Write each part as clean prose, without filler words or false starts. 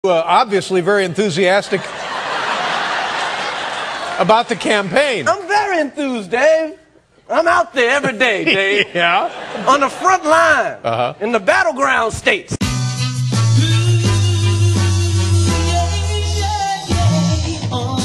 Obviously very enthusiastic about the campaign. I'm very enthused, Dave. I'm out there every day, Dave. Yeah? On the front line, in the battleground states.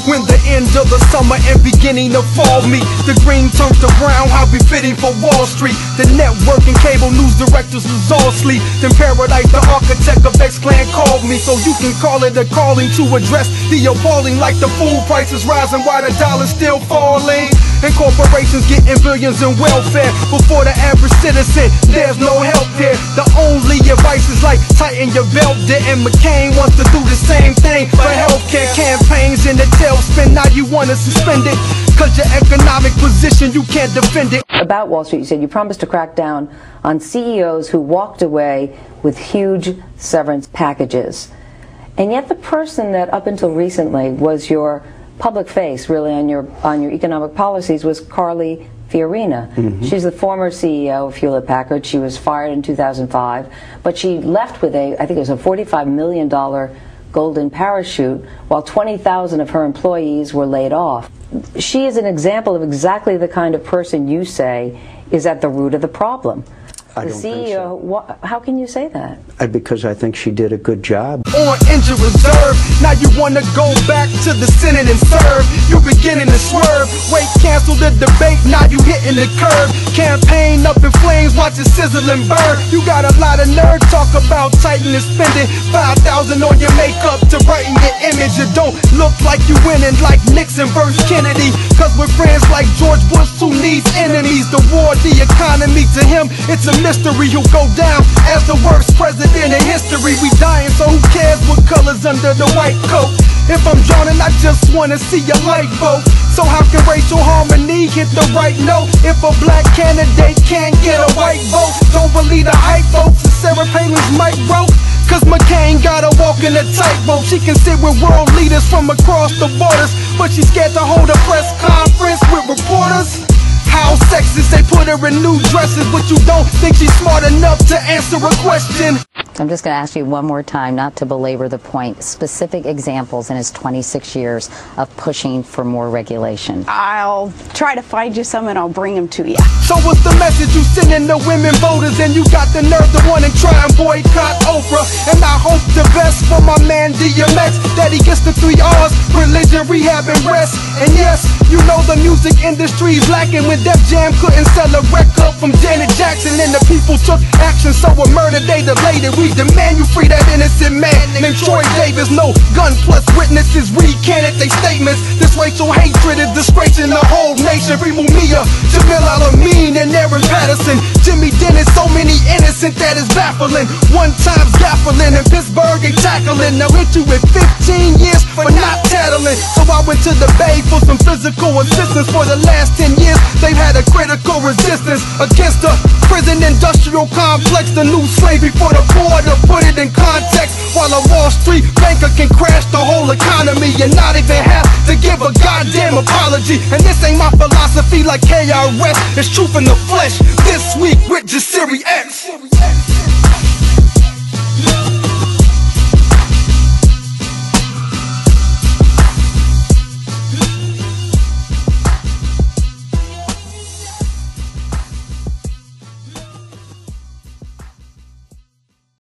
When the end of the summer and beginning of fall meet, the green turns to brown, how befitting for Wall Street. The network and cable news directors was all asleep. Then Paradise, the architect of X-Clan, called me. So you can call it a calling to address the appalling, like the food prices rising while the dollar's still falling. And corporations getting billions in welfare. Before the average citizen, there's no help there. The only advice is like tighten your belt there. And McCain wants to do the same thing for healthcare campaigns in the tailspin. Now you want to suspend it, cause your economic position, you can't defend it. About Wall Street, you said you promised to crack down on CEOs who walked away with huge severance packages. And yet the person that up until recently was your public face really on your economic policies was Carly Fiorina. She's the former CEO of Hewlett-Packard. She was fired in 2005, but she left with I think it was a $45 million golden parachute, while 20,000 of her employees were laid off. She is an example of exactly the kind of person you say is at the root of the problem. I don't think so. How can you say that? Because I think she did a good job. On injured reserve, now you want to go back to the Senate and serve. You beginning to swerve. Wait, cancel the debate, now you hitting the curve. Campaign up in flames, watch it sizzle and burn. You got a lot of nerve, talk about tightening spending. 5,000 on your makeup to brighten your image. You don't look like you winning like Nixon versus Kennedy. Cause with friends like George Bush, who needs enemies? The war, the economy, to him, it's a mystery. Who'll go down as the worst president in history. We dying, so who cares what color's under the white coat? If I'm drowning, I just wanna see a lifeboat. So how can racial harmony hit the right note if a black candidate can't get a white vote? Don't believe the hype folks and Sarah Palin's mic broke. Cause McCain gotta walk in a tightrope. She can sit with world leaders from across the borders, but she's scared to hold a press conference with reporters. How sexist, they put her in new dresses, but you don't think she's smart enough to answer a question. I'm just going to ask you one more time, not to belabor the point, specific examples in his 26 years of pushing for more regulation. I'll try to find you some and I'll bring them to you. So what's the message you sending the women voters, and you got the nerve to want to try and boycott Oprah? And I hope the best for my man DMX, that he gets the 3 R's, religion, rehab, and rest. And yes, you know the music industry's lacking when Def Jam couldn't sell a record from Janet Jackson, and the people took action, so a murder they delayed it. We demand you free that innocent man named Troy Davis. No gun plus witnesses recanted they statements. This racial hatred is disgracing the whole nation. Free Mumia, Jamil Alameen, and Aaron Patterson. Jimmy Dennis, so many innocent that is baffling. One time's gaffling in Pittsburgh and tackling. Now hit you with 15 years for not tattling. So I went to the Bay for some physical assistance. For the last 10 years they've had a critical resistance against the prison industrial complex. The new slavery for the poor, to put it in context, while a Wall Street banker can crash the whole economy and not even have to give a goddamn apology. And this ain't my philosophy like KRS, it's truth in the flesh. This week with Jasiri X.